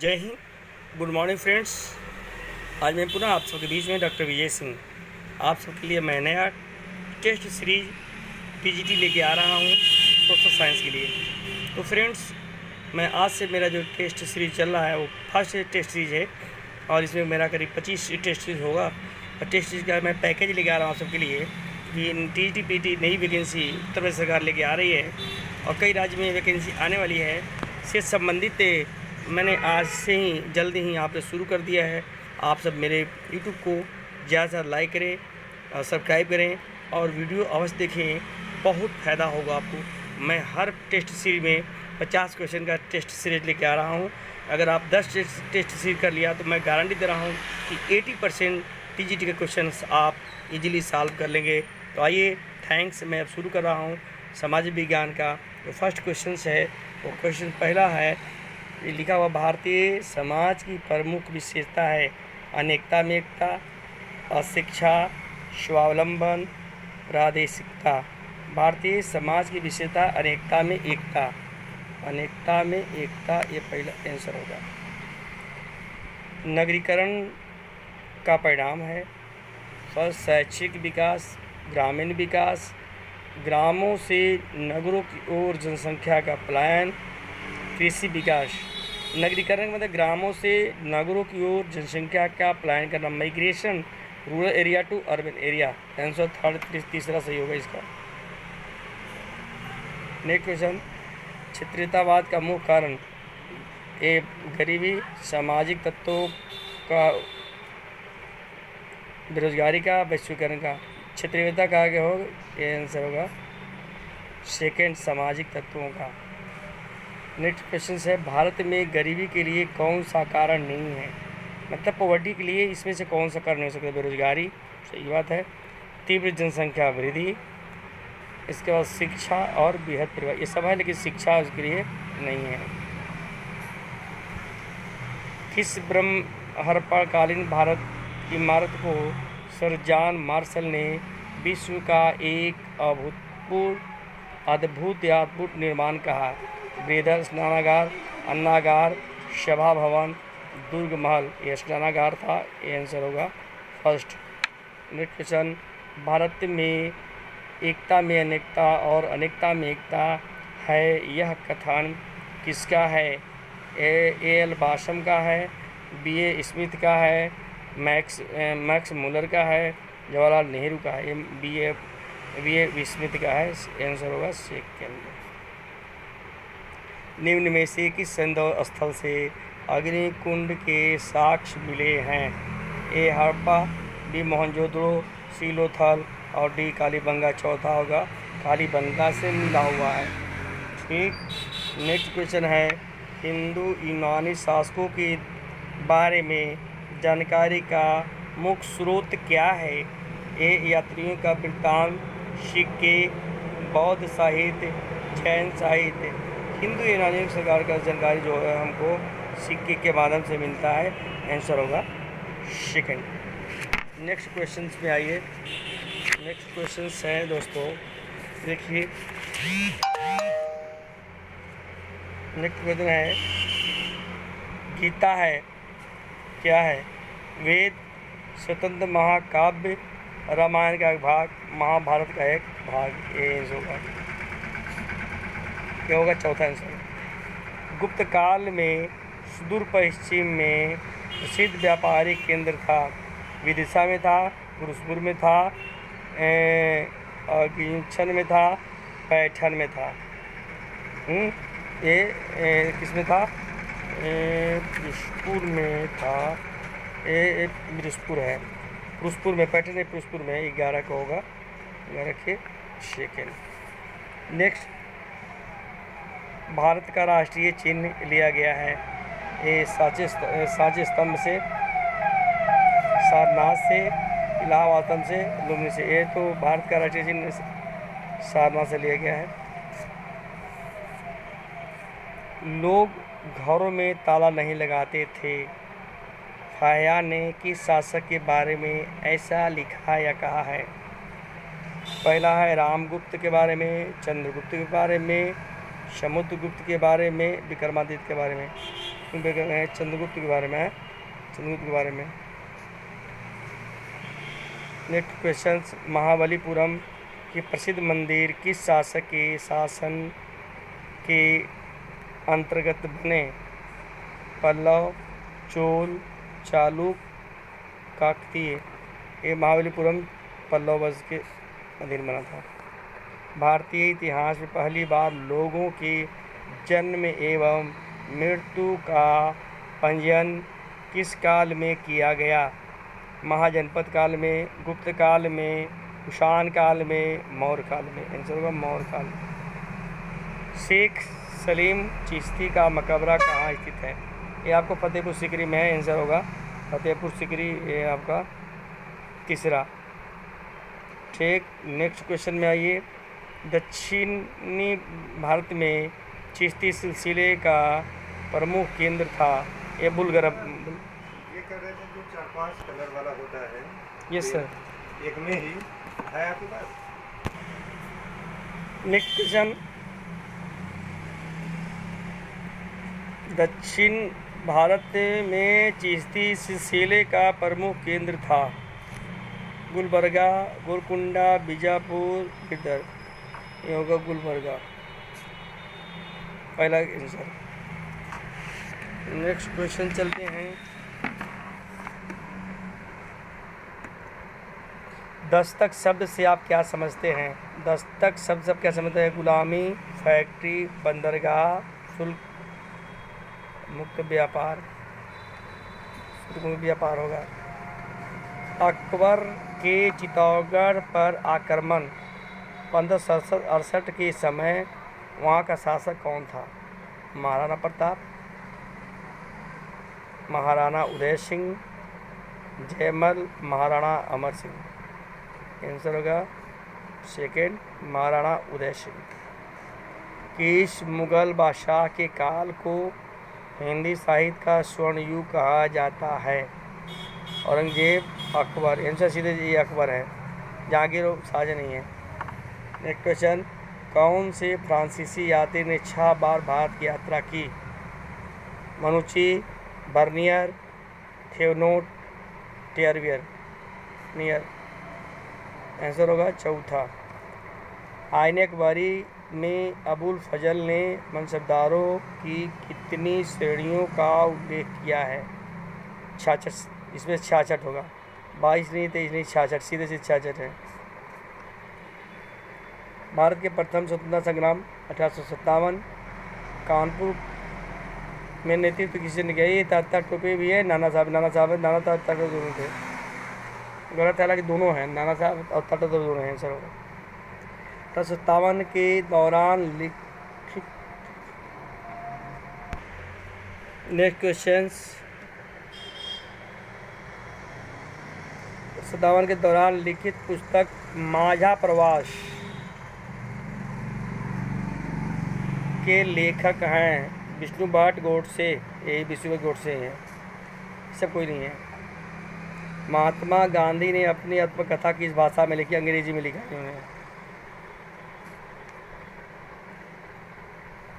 जय Hind, good morning friends. आज मैं पुनः आप सबके बीच में डॉक्टर विजय सिंह आप सबके लिए मैं नया टेस्ट सीरीज टीजीटी लेके आ रहा हूँ सोशल साइंस के लिए। तो फ्रेंड्स, मैं आज से मेरा जो टेस्ट सीरीज चल रहा है वो फर्स्ट टेस्ट सीरीज है और इसमें मेरा करीब 25 टेस्ट सीरीज होगा। और टेस्ट सीरीज का मैं पैकेज लेके आ रहा हूँ आप सबके लिए कि टीजीटी पीटी नई वैकेंसी उत्तर प्रदेश सरकार लेके आ रही है और कई राज्य में वैकेंसी आने वाली है से संबंधित मैंने आज से ही जल्दी ही आपसे शुरू कर दिया है। आप सब मेरे यूट्यूब को ज़्यादा से ज़्यादा लाइक करें और सब्सक्राइब करें और वीडियो अवश्य देखें, बहुत फ़ायदा होगा आपको। मैं हर टेस्ट सीरीज में 50 क्वेश्चन का टेस्ट सीरीज लेके आ रहा हूं। अगर आप 10 टेस्ट सीरीज कर लिया तो मैं गारंटी दे रहा हूं कि 80% टीजीटी के क्वेश्चन आप इजीली सॉल्व कर लेंगे। तो आइए, थैंक्स। मैं अब शुरू कर रहा हूं सामाजिक विज्ञान का जो फर्स्ट क्वेश्चन है वो क्वेश्चन पहला है। ये लिखा हुआ, भारतीय समाज की प्रमुख विशेषता है अनेकता में एकता, अशिक्षा, स्वावलंबन, प्रादेशिकता। भारतीय समाज की विशेषता अनेकता में एकता, अनेकता में एकता, ये पहला आंसर होगा। नगरीकरण का परिणाम है फर्स्ट शैक्षिक विकास, ग्रामीण विकास, ग्रामों से नगरों की ओर जनसंख्या का पलायन, कृषि विकास। नगरीकरण मतलब ग्रामों से नगरों की ओर जनसंख्या का पलायन करना, migration, rural area to urban area. Answer third तीसरा सही होगा इसका। नेक्स्ट क्वेश्चन, क्षेत्रीयतावाद का मुख्य कारण ए गरीबी, सामाजिक तत्वों का, बेरोजगारी का, वैश्वीकरण का। क्षेत्रीयता का आगे होगा, ये आंसर होगा सेकेंड, सामाजिक तत्वों का। नेक्स्ट क्वेश्चन है, भारत में गरीबी के लिए कौन सा कारण नहीं है, मतलब पॉवर्टी के लिए इसमें से कौन सा कारण नहीं हो सकता। बेरोजगारी, सही बात है। तीव्र जनसंख्या वृद्धि, इसके बाद शिक्षा और बृहद परिवार, ये सब है लेकिन शिक्षा उसके लिए नहीं है। किस ब्रह्महर्पाकालीन भारत इमारत को सर जॉन मार्शल ने विश्व का एक अद्भुत निर्माण कहा। बृहद स्नानागार, अन्नागार, सभा भवन, दुर्ग महल। ये स्नानागार था, ये आंसर होगा फर्स्ट। नेक्स्ट क्वेश्चन, भारत में एकता में अनेकता और अनेकता में एकता है, यह कथन किसका है। ए एल बाशम का है, बी ए स्मिथ का है, मैक्स मुलर का है, जवाहरलाल नेहरू का है। ये बी ए स्मिथ का है, आंसर होगा सेकेंड। निम्न में से किस सौंदर्य स्थल से अग्निकुंड के साक्ष्य मिले हैं। ए हड़प्पा, बी मोहनजोदड़ो, सी लोथल और डी कालीबंगा। चौथा होगा कालीबंगा से मिला हुआ है। ठीक। नेक्स्ट क्वेश्चन है, हिंदू यूनानी शासकों के बारे में जानकारी का मुख्य स्रोत क्या है। ए यात्रियों का वृत्तांत, सिक्के, बौद्ध साहित्य, जैन साहित्य। हिंदू यूनानी सरकार का जानकारी जो है हमको सिक्के के माध्यम से मिलता है, आंसर होगा सेकंड। नेक्स्ट क्वेश्चन में आइए। नेक्स्ट क्वेश्चन है दोस्तों, देखिए नेक्स्ट क्वेश्चन है, गीता है क्या है। वेद, स्वतंत्र महाकाव्य, रामायण का एक भाग, महाभारत का एक भाग। ये होगा क्या होगा चौथा आंसर। गुप्त काल में सुदूर पश्चिम में प्रसिद्ध व्यापारिक केंद्र था। विदिशा में था, गुरुसपुर में था, गिंछन में था, पैठन में था। ये किस में था, फिरोजपुर में था। ये फिरोजपुर है, फिरोजपुर में, पैठन है फिरोजपुर में। 11 का होगा, 11 के सेकेंड। नेक्स्ट, भारत का राष्ट्रीय चिन्ह लिया गया है। ये सांची स्तंभ से, सारनाथ से, इलाहाबाद स्तंभ से, लुम्बिनी से। ये तो भारत का राष्ट्रीय चिन्ह सारनाथ से लिया गया है। लोग घरों में ताला नहीं लगाते थे। फाया ने किस शासक के बारे में ऐसा लिखा या कहा है। पहला है रामगुप्त के बारे में, चंद्रगुप्त के बारे में, समुद्रगुप्त के बारे में, विक्रमादित्य के बारे में। चंद्रगुप्त के बारे में है, चंद्रगुप्त के बारे में। नेक्स्ट क्वेश्चन, महाबलीपुरम के प्रसिद्ध मंदिर किस शासक के शासन के अंतर्गत बने? पल्लव, चोल, चालुक्य, काकतीय। ये महाबलीपुरम पल्लव वंश के मंदिर बना था। भारतीय इतिहास में पहली बार लोगों के जन्म एवं मृत्यु का पंजीयन किस काल में किया गया? महाजनपद काल में, गुप्त काल में, कुषाण काल में, मौर्य काल में। आंसर होगा मौर्य काल। शेख सलीम चिश्ती का मकबरा कहाँ स्थित है? ये आपको फतेहपुर सीकरी में है। आंसर होगा फतेहपुर सीकरी, ये आपका तीसरा। ठीक, नेक्स्ट क्वेश्चन में आइए। दक्षिणी भारत में चिश्ती सिलसिले का प्रमुख केंद्र था। ये बुलगरम। ये कर रहे थे जो 4-5 कलर वाला होता है। Yes sir. एक में ही है आपके पास। नेक्स्ट क्वेश्चन, दक्षिण भारत में चिश्ती सिलसिले का प्रमुख केंद्र था। गुलबर्गा, गोलकुंडा, बीजापुर, बिदर। ये होगा गुलबर्गा, पहला आंसर। नेक्स्ट क्वेश्चन चलते हैं। दस्तक शब्द से आप क्या समझते हैं? दस्तक शब्द से आप क्या समझते हैं? गुलामी, फैक्ट्री, बंदरगाह, शुल्क मुक्त व्यापार। शुल्क मुक्त व्यापार होगा। अकबर के चित्तौड़गढ़ पर आक्रमण 1568 के समय वहाँ का शासक कौन था? महाराणा प्रताप, महाराणा उदय सिंह, जयमल, महाराणा अमर सिंह। आंसर होगा सेकेंड, महाराणा उदय सिंह। किस मुगल बादशाह के काल को हिंदी साहित्य का स्वर्ण युग कहा जाता है? औरंगजेब, अकबर। आंसर सीधे ये अकबर है, जहांगीर और शाहजहां नहीं है। नेक्स्ट क्वेश्चन, कौन से फ्रांसीसी यात्री ने 6 बार भारत की यात्रा की? मनुची, बर्नियर, थेवनोट, टेरवियर। नियर। आंसर होगा चौथा। आईने अकबरी में अबुल फजल ने मनसबदारों की कितनी श्रेणियों का उल्लेख किया है? 66। इसमें 66 होगा। 22 नहीं, 23 नहीं, 66, सीधे से 66 है। भारत के प्रथम स्वतंत्रता संग्राम 1857। कानपुर में नेतृत्व किसी ने किया? ये तात्या टोपे भी है, नाना साहब तात्या दोनों थे। गलत है, हालांकि दोनों हैं, नाना साहब और तात्या दोनों हैं। आंसर होगा 1857 के दौरान लिखित। नेक्स्ट क्वेश्चन, 57 के दौरान लिखित पुस्तक माझा प्रवास के लेखक हैं? विष्णु भट्ट, गोडसे। यही विष्णु भट्ट गोडसे हैं, सब कोई नहीं है। महात्मा गांधी ने अपनी आत्मकथा किस भाषा में लिखी? अंग्रेजी में लिखा है उन्होंने।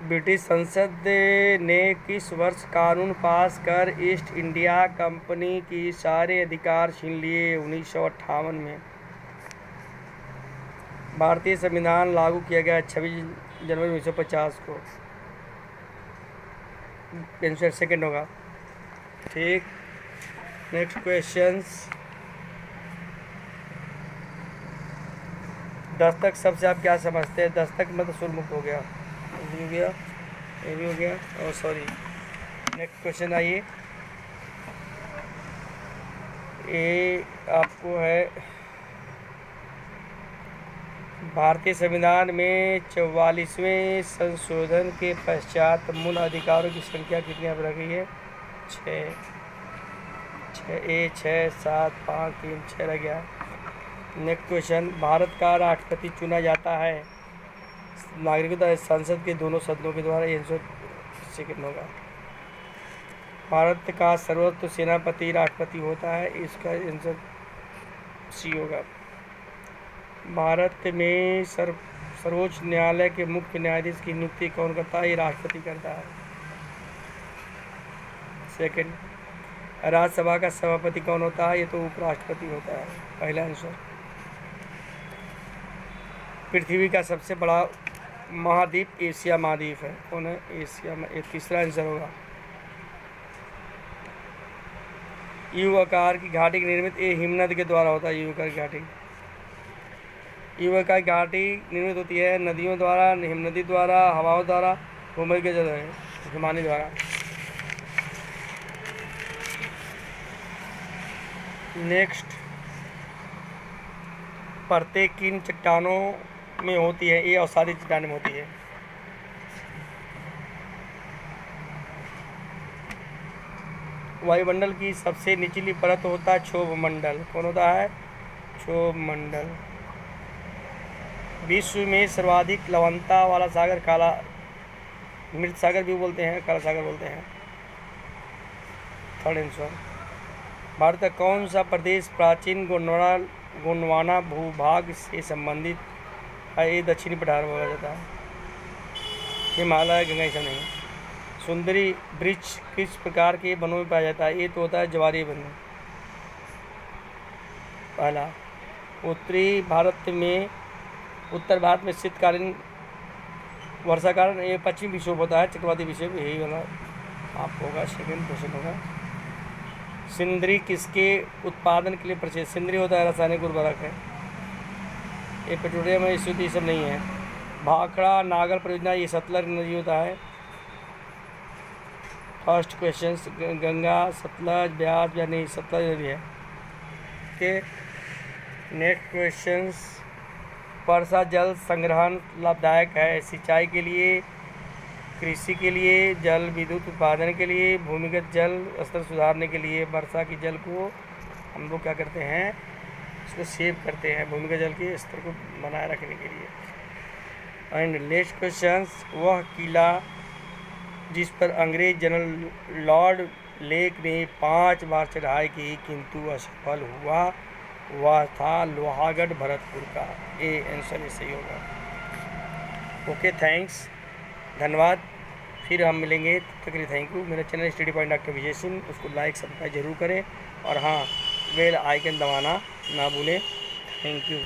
ब्रिटिश संसद ने किस वर्ष कानून पास कर ईस्ट इंडिया कंपनी की सारे अधिकार छीन लिए? 1958 में। भारतीय संविधान लागू किया गया 26 जनवरी 1950 को। आंसर सेकेंड होगा। ठीक, नेक्स्ट क्वेश्चंस, दस्तक शब्द से आप क्या समझते हैं? दस्तक मतलब शुल्क हो गया, ये भी हो गया, ये भी हो गया, और सॉरी। नेक्स्ट क्वेश्चन आइए। ये आपको है, भारतीय संविधान में 44वें संशोधन के पश्चात मूल अधिकारों की संख्या कितनी अब रखी है? 6, 6, 7, 5, 3, 6 रह गया। नेक्स्ट क्वेश्चन, भारत का राष्ट्रपति चुना जाता है नागरिकता संसद के दोनों सदनों के द्वारा। आंसर सेकंड होगा। भारत का सर्वोच्च सेनापति राष्ट्रपति होता है, इसका आंसर सी होगा। भारत में सर्वोच्च न्यायालय के मुख्य न्यायाधीश की नियुक्ति कौन करता है? ये राष्ट्रपति करता है। सेकंड, राज्यसभा का सभापति कौन होता है? ये तो उपराष्ट्रपति होता है। पहला आंसर। पृथ्वी का सबसे बड़ा महाद्वीप एशिया महाद्वीप है। कौन है? एशिया में। ये तीसरा आंसर होगा। यू आकार की घाटी निर्मित ये हिमनद के द्वारा होता है। यू आकार की घाटी, यू आकार की घाटी निर्मित होती है नदियों द्वारा, हिमनदी द्वारा, हवाओं द्वारा, भूमि के जल हिमानी द्वारा। नेक्स्ट, परतें किन चट्टानों में होती है? ये अवसादी चट्टान में होती है। वायुमंडल की सबसे निचली परत होता है क्षोभ मंडल। कौन होता है? क्षोभ मंडल। विश्व में सर्वाधिक लवणता वाला सागर काला मृत सागर भी बोलते हैं, काला सागर बोलते हैं। Third answer. भारत का कौन सा प्रदेश प्राचीन गोंडवाना भूभाग से संबंधित है? ये दक्षिणी पठार बोला जाता है। हिमालय, गंगा, ये सब नहीं। सुंदरी वृक्ष किस प्रकार के वनों में पाया जाता है? ये तो होता है ज्वारीय वन। पहला, उत्तर भारत में शीतकालीन वर्षा कारण ये पश्चिमी विक्षोभ होता है, चक्रवाती विक्षोभ। यही वाला आप होगा, सेकंड क्वेश्चन होगा। सिंदरी किसके उत्पादन के लिए प्रसिद्ध? सिंदरी होता है रासायनिक उर्वरक है। ये पेट्रोलियम है, शुद्ध ये सब नहीं है। भाखड़ा नागर परियोजना ये सतलज नदी होता है। फर्स्ट क्वेश्चन, गंगा, सतलज, ब्यास या नहीं? सतलज नदी है। ओके। नेक्स्ट क्वेश्चंस, वर्षा जल संग्रहण लाभदायक है सिंचाई के लिए, कृषि के लिए, जल विद्युत उत्पादन के लिए, भूमिगत जल स्तर सुधारने के लिए। वर्षा की जल को हम लोग क्या करते हैं? इसको सेव करते हैं भूमिगत जल के स्तर को बनाए रखने के लिए। एंड नेक्स्ट क्वेश्चंस, वह किला जिस पर अंग्रेज जनरल लॉर्ड लेक ने 5 बार चढ़ाई की किंतु असफल हुआ, वह था लोहागढ़ भरतपुर का। ये आंसर ही सही होगा। ओके, थैंक्स, धन्यवाद। फिर हम मिलेंगे, तब तक के लिए थैंक यू। मेरा channel study point doctor Vijay Singh, उसको लाइक सब्सक्राइब जरूर करें और हाँ, बेल आइकन दबाना ना भूलें। Thank you.